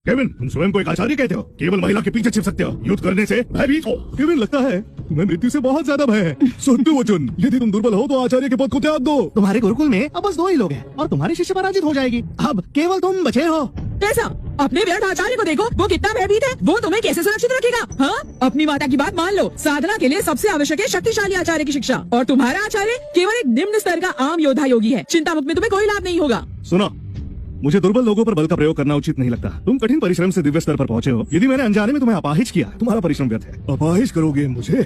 Kevin, तुम स्वयं को एक आचार्य कहते हो, केवल महिला के पीछे छिप सकते हो, युद्ध करने से भयभीत हो। केविन, लगता है तुम्हें मृत्यु से बहुत ज्यादा भय है। सत्य वचन, यदि तुम दुर्बल हो तो आचार्य के पद को त्याग दो। तुम्हारे गुरुकुल में अब बस 2 ही लोग हैं और तुम्हारी शिष्य पराजित हो जाएगी। अब केवल तुम बचे हो। कैसा? अपने व्यर्थ आचार्य को देखो, वो कितना भयभीत है। वो तुम्हें कैसे सुरक्षित रखेगा? हाँ, अपनी माता की बात मान लो। साधना के लिए सबसे आवश्यक है शक्तिशाली आचार्य की शिक्षा, और तुम्हारा आचार्य केवल एक निम्न स्तर का आम योद्धा योगी है। चिंता मुक्त में तुम्हें कोई लाभ नहीं होगा। सुनो, मुझे दुर्बल लोगों पर बल का प्रयोग करना उचित नहीं लगता। तुम कठिन परिश्रम से दिव्य स्तर पर पहुंचे हो। यदि मैंने अनजाने में तुम्हें अपाहिज किया, तुम्हारा परिश्रम व्यर्थ है। अपाहिज करोगे मुझे?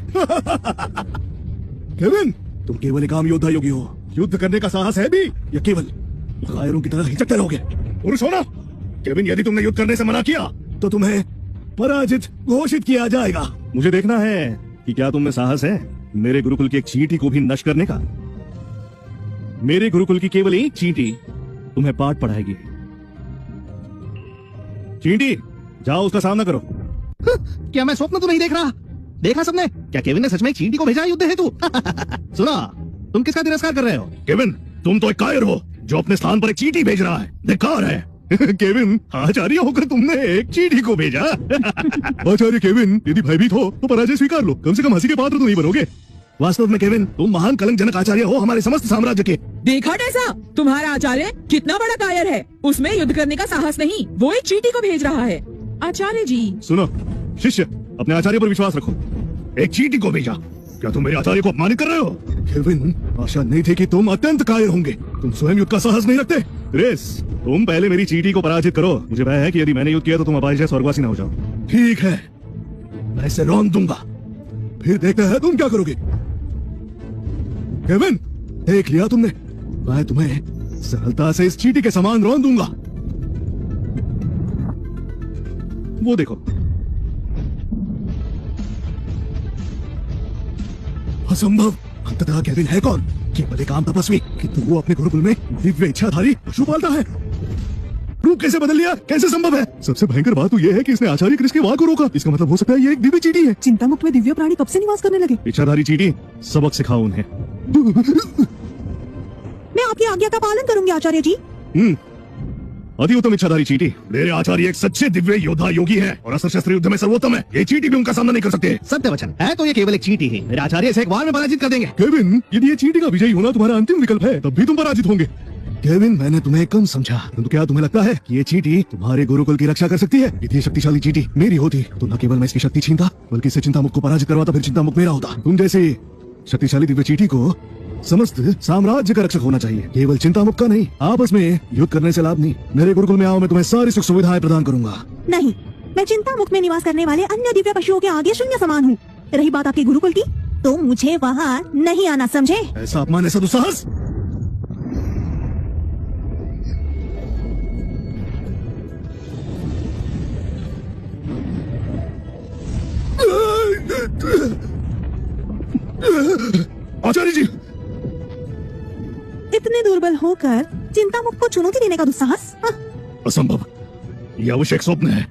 केविन, तुम केवल एक आम योद्धा योगी हो। युद्ध करने का साहस है भी या केवल कायरों की तरह हिचकते रहोगे? पुरुष हो ना? केविन, यदि तुमने युद्ध करने से मना किया तो तुम्हें पराजित घोषित किया जाएगा। मुझे देखना है कि क्या तुम में साहस है मेरे गुरुकुल की एक चींटी को भी नष्ट करने का। मेरे गुरुकुल की केवल एक चींटी तुम्हें पाठ पढ़ाएगी। चींटी, जाओ उसका सामना करो। क्या मैं स्वप्न तो नहीं देख रहा? देखा सबने? क्या केविन ने सच में एक चींटी को भेजा युद्ध हेतु? सुना, तुम किसका तिरस्कार कर रहे हो? केविन, तुम तो एक कायर हो जो अपने स्थान पर एक चींटी भेज रहा है। धिक्कार है। केविन, आचार्य होकर तुमने एक चींटी को भेजा। आचार्य केविन, यदि भयभीत हो तो पराजय स्वीकार लो। कम से कम हंसी के पात्र तो नहीं बनोगे। वास्तव में केविन, तुम महान कलंकजनक आचार्य हो हमारे समस्त साम्राज्य के। देखा कैसा? तुम्हारा आचार्य कितना बड़ा कायर है। उसमें युद्ध करने का साहस नहीं, वो एक चींटी को भेज रहा है। आचार्य जी, सुनो शिष्य, अपने आचार्य पर विश्वास रखो। एक चींटी को भेजा? क्या तुम मेरे आचार्य को अपमानित कर रहे हो? केविन, आशा नहीं थी कि तुम अत्यंत कायर होंगे। तुम स्वयं युद्ध का साहस नहीं रखते। रेस, तुम पहले मेरी चींटी को पराजित करो। मुझे भय है कि यदि मैंने युद्ध किया तो तुम अपाहिज स्वर्गवासी न हो जाओ। ठीक है, मैं इसे रौंद दूंगा, फिर देखते हैं तुम क्या करोगे। केविन, देख लिया तुमने, मैं तुम्हें सरलता से इस चींटी के समान रौंद दूंगा। वो देखो। असंभव। अंततः केविन है कौन? केवल एक आम तपस्वी, किंतु वो अपने गुरुकुल में दिव्य इच्छाधारी पशु पालता है। रूप कैसे बदल लिया? कैसे संभव है? सबसे भयंकर बात तो ये है कि इसने आचार्य कृष्ण के वाक को रोका। इसका मतलब हो सकता है ये एक दिव्य चींटी है। चिंता मुक्त में दिव्य प्राणी कब से निवास करने लगे? इच्छाधारी चींटी, सबक सिखाओ उन्हें। मैं आपकी आज्ञा का पालन करूंगी आचार्य जी। अति उत्तम इच्छाधारी चींटी। मेरे आचार्य एक सच्चे दिव्य योद्धा योगी है और अस्त्र शस्त्र युद्ध में सर्वोत्तम है। ये चींटी भी उनका सामना नहीं कर सकते। सत्य वचन है तो ये केवल एक चींटी ही। मेरे आचार्य इसे एक बार में पराजित कर देंगे। केविन, यदि ये चींटी का विजयी होना तुम्हारा अंतिम विकल्प है, तब भी तुम पराजित होंगे। केविन, मैंने तुम्हें कम समझा, परंतु क्या तुम्हें लगता है कि ये चींटी तुम्हारे गुरुकुल की रक्षा कर सकती है? यदि ये शक्तिशाली चींटी मेरी होती तो न केवल मैं इसकी शक्ति छीनता, बल्कि इससे चिंता मुक्त को पराजित करवाता, फिर चिंता मुक्त मेरा होता। तुम जैसी शक्तिशाली दिव्य चींटी को समस्त साम्राज्य का रक्षक होना चाहिए, केवल चिंता मुक्त का नहीं। आपस में युद्ध करने से लाभ नहीं। मेरे गुरुकुल में आओ, मैं तुम्हें सारी सुख सुविधाएं प्रदान करूंगा। नहीं, मैं चिंता मुक्त में निवास करने वाले अन्य दिव्य पशुओं के आगे शून्य समान हूँ। रही बात आपके गुरुकुल की, तो मुझे वहाँ नहीं आना, समझे? ऐसा अपमान, ऐसा दुस्साहस। आचार्य जी, इतने दुर्बल होकर चिंता मुक्त को चुनौती देने का दुस्साहस? असंभव। यह अवश्य एक स्वप्न है।